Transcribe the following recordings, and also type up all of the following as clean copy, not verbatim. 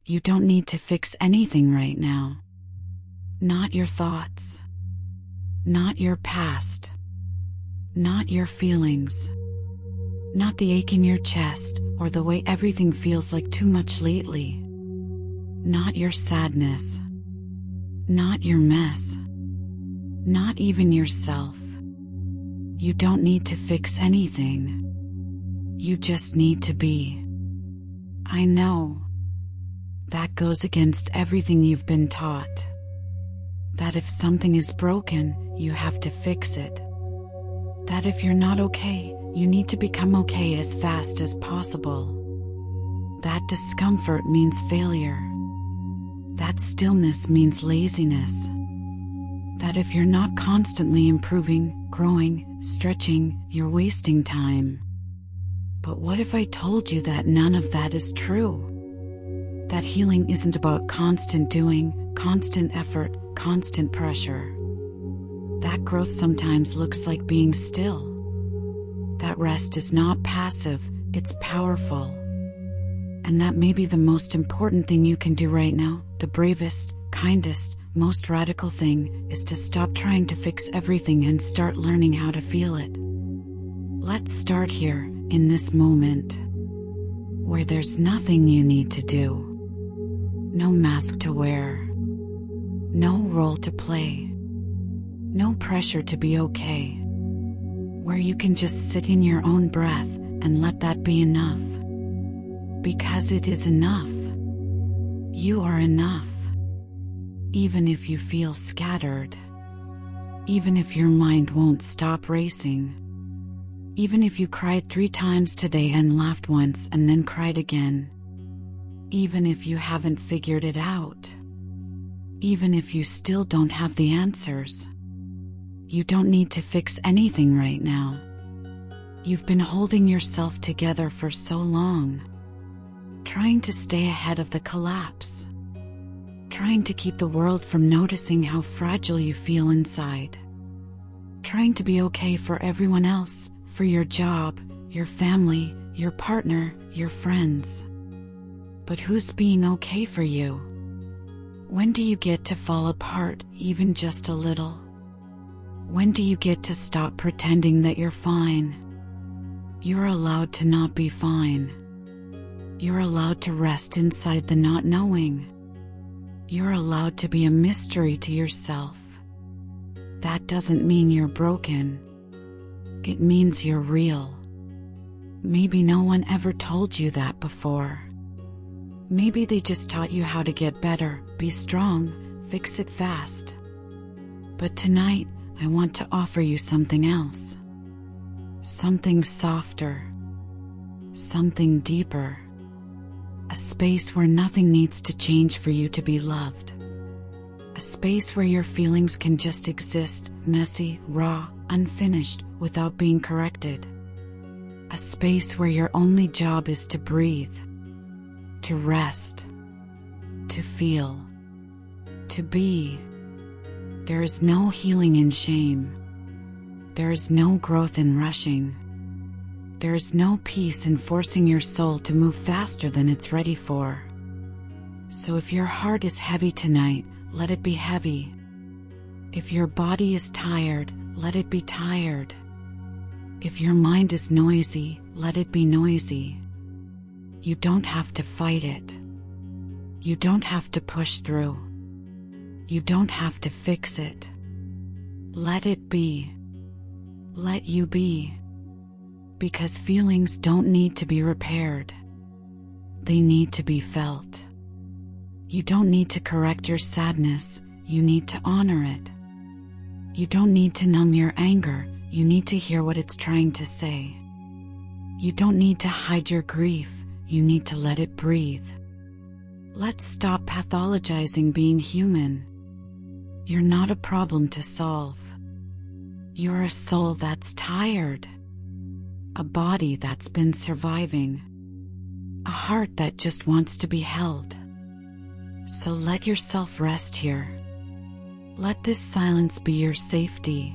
You don't need to fix anything right now. Not your thoughts. Not your past. Not your feelings. Not the ache in your chest or the way everything feels like too much lately. Not your sadness. Not your mess. Not even yourself. You don't need to fix anything. You just need to be. I know. That goes against everything you've been taught. That if something is broken, you have to fix it. That if you're not okay, you need to become okay as fast as possible. That discomfort means failure. That stillness means laziness. That if you're not constantly improving, growing, stretching, you're wasting time. But what if I told you that none of that is true? That healing isn't about constant doing, constant effort, constant pressure. That growth sometimes looks like being still. That rest is not passive, it's powerful. And that may be the most important thing you can do right now. The bravest, kindest, most radical thing is to stop trying to fix everything and start learning how to feel it. Let's start here, in this moment, where there's nothing you need to do. No mask to wear. No role to play. No pressure to be okay. Where you can just sit in your own breath and let that be enough. Because it is enough. You are enough. Even if you feel scattered. Even if your mind won't stop racing. Even if you cried 3 times today and laughed once and then cried again. Even if you haven't figured it out. Even if you still don't have the answers. You don't need to fix anything right now. You've been holding yourself together for so long. Trying to stay ahead of the collapse. Trying to keep the world from noticing how fragile you feel inside. Trying to be okay for everyone else, for your job, your family, your partner, your friends. But who's being okay for you? When do you get to fall apart, even just a little? When do you get to stop pretending that you're fine? You're allowed to not be fine. You're allowed to rest inside the not knowing. You're allowed to be a mystery to yourself. That doesn't mean you're broken. It means you're real. Maybe no one ever told you that before. Maybe they just taught you how to get better, be strong, fix it fast. But tonight, I want to offer you something else. Something softer. Something deeper. A space where nothing needs to change for you to be loved. A space where your feelings can just exist, messy, raw, unfinished, without being corrected. A space where your only job is to breathe. To rest. To feel. To be. There is no healing in shame. There is no growth in rushing. There is no peace in forcing your soul to move faster than it's ready for. So if your heart is heavy tonight, let it be heavy. If your body is tired, let it be tired. If your mind is noisy, let it be noisy. You don't have to fight it. You don't have to push through. You don't have to fix it. Let it be. Let you be. Because feelings don't need to be repaired. They need to be felt. You don't need to correct your sadness, you need to honor it. You don't need to numb your anger, you need to hear what it's trying to say. You don't need to hide your grief, you need to let it breathe. Let's stop pathologizing being human. You're not a problem to solve. You're a soul that's tired. A body that's been surviving. A heart that just wants to be held. So let yourself rest here. Let this silence be your safety.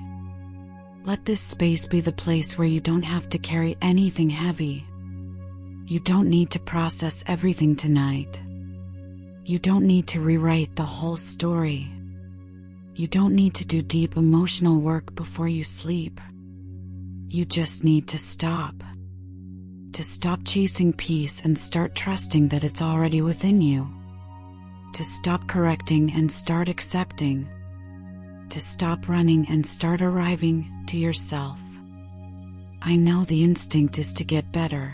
Let this space be the place where you don't have to carry anything heavy. You don't need to process everything tonight. You don't need to rewrite the whole story. You don't need to do deep emotional work before you sleep. You just need to stop. To stop chasing peace and start trusting that it's already within you. To stop correcting and start accepting. To stop running and start arriving to yourself. I know the instinct is to get better,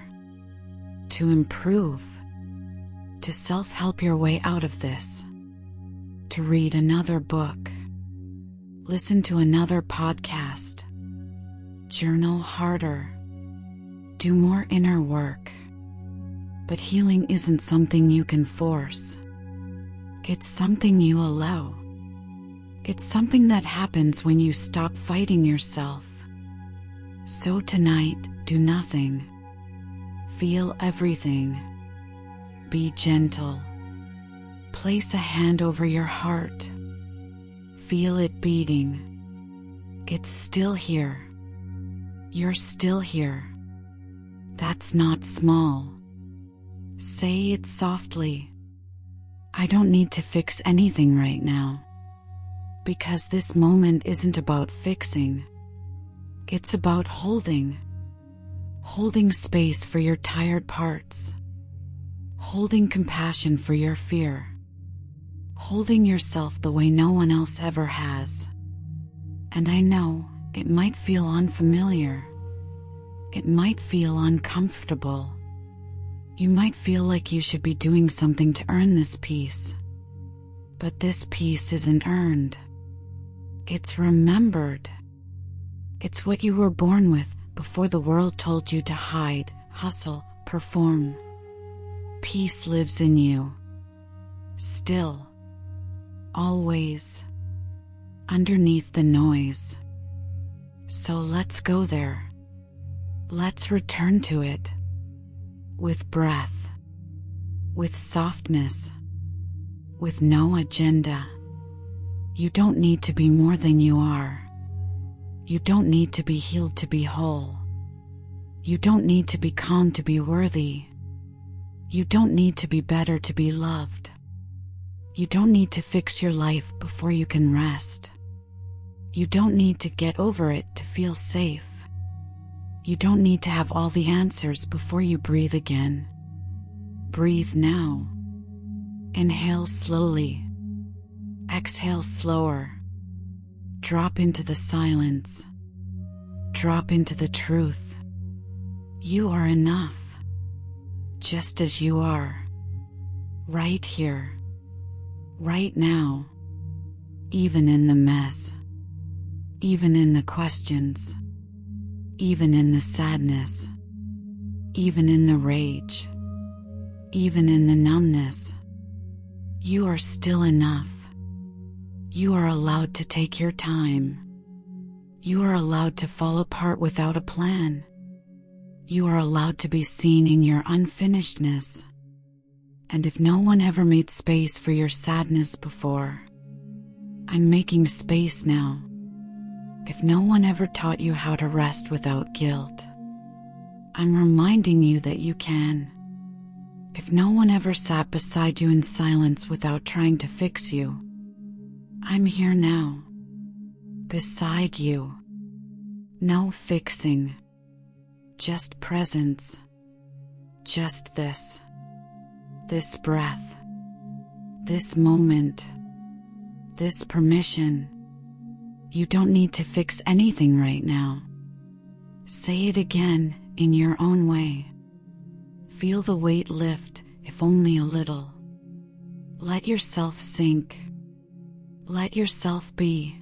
to improve, to self-help your way out of this, to read another book, listen to another podcast, journal harder, do more inner work. But healing isn't something you can force. It's something you allow. It's something that happens when you stop fighting yourself. So tonight, do nothing. Feel everything. Be gentle. Place a hand over your heart. Feel it beating. It's still here. You're still here. That's not small. Say it softly. I don't need to fix anything right now. Because this moment isn't about fixing. It's about holding. Holding space for your tired parts. Holding compassion for your fear. Holding yourself the way no one else ever has. And I know it might feel unfamiliar. It might feel uncomfortable. You might feel like you should be doing something to earn this peace. But this peace isn't earned. It's remembered. It's what you were born with before the world told you to hide, hustle, perform. Peace lives in you. Still. Always. Underneath the noise. So let's go there. Let's return to it. With breath. With softness. With no agenda. You don't need to be more than you are. You don't need to be healed to be whole. You don't need to be calm to be worthy. You don't need to be better to be loved. You don't need to fix your life before you can rest. You don't need to get over it to feel safe. You don't need to have all the answers before you breathe again. Breathe now. Inhale slowly. Exhale slower. Drop into the silence. Drop into the truth. You are enough. Just as you are. Right here. Right now. Even in the mess. Even in the questions. Even in the sadness. Even in the rage. Even in the numbness. You are still enough. You are allowed to take your time. You are allowed to fall apart without a plan. You are allowed to be seen in your unfinishedness. And if no one ever made space for your sadness before, I'm making space now. If no one ever taught you how to rest without guilt, I'm reminding you that you can. If no one ever sat beside you in silence without trying to fix you, I'm here now. Beside you. No fixing. Just presence. Just this. This breath. This moment. This permission. You don't need to fix anything right now. Say it again in your own way. Feel the weight lift, if only a little. Let yourself sink. Let yourself be.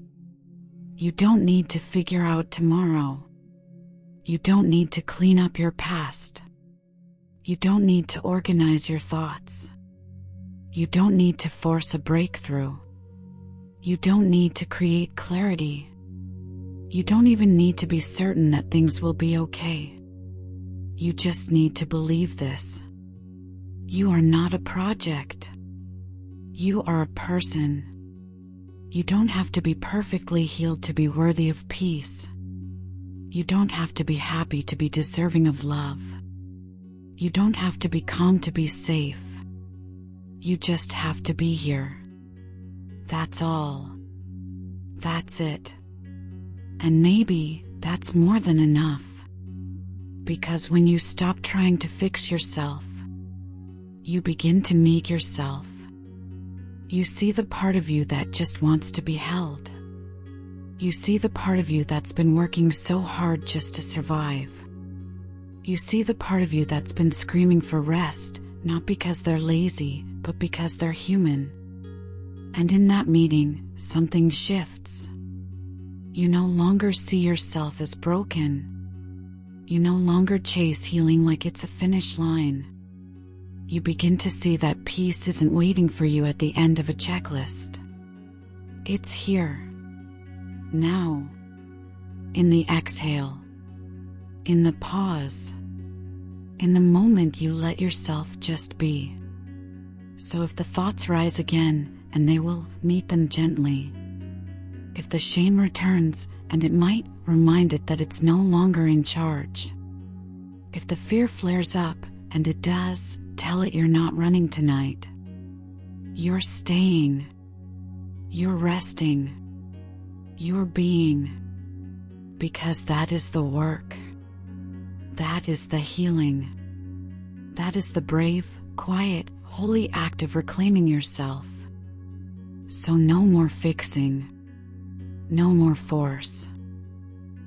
You don't need to figure out tomorrow. You don't need to clean up your past. You don't need to organize your thoughts. You don't need to force a breakthrough. You don't need to create clarity. You don't even need to be certain that things will be okay. You just need to believe this. You are not a project. You are a person. You don't have to be perfectly healed to be worthy of peace. You don't have to be happy to be deserving of love. You don't have to be calm to be safe. You just have to be here. That's all. That's it. And maybe that's more than enough. Because when you stop trying to fix yourself, you begin to meet yourself. You see the part of you that just wants to be held. You see the part of you that's been working so hard just to survive. You see the part of you that's been screaming for rest, not because they're lazy, but because they're human. And in that meeting, something shifts. You no longer see yourself as broken. You no longer chase healing like it's a finish line. You begin to see that peace isn't waiting for you at the end of a checklist. It's here. Now. In the exhale. In the pause. In the moment you let yourself just be. So if the thoughts rise again, and they will, meet them gently. If the shame returns, and it might, remind it that it's no longer in charge. If the fear flares up, and it does, tell it you're not running tonight. You're staying. You're resting. You're being. Because that is the work. That is the healing. That is the brave, quiet, holy act of reclaiming yourself. So no more fixing. No more force.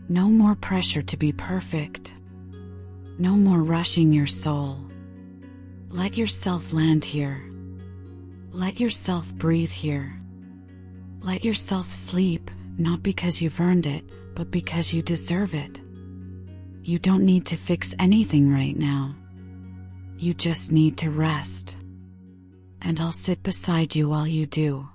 No more pressure to be perfect. No more rushing your soul. Let yourself land here. Let yourself breathe here. Let yourself sleep, not because you've earned it, but because you deserve it. You don't need to fix anything right now. You just need to rest. And I'll sit beside you while you do.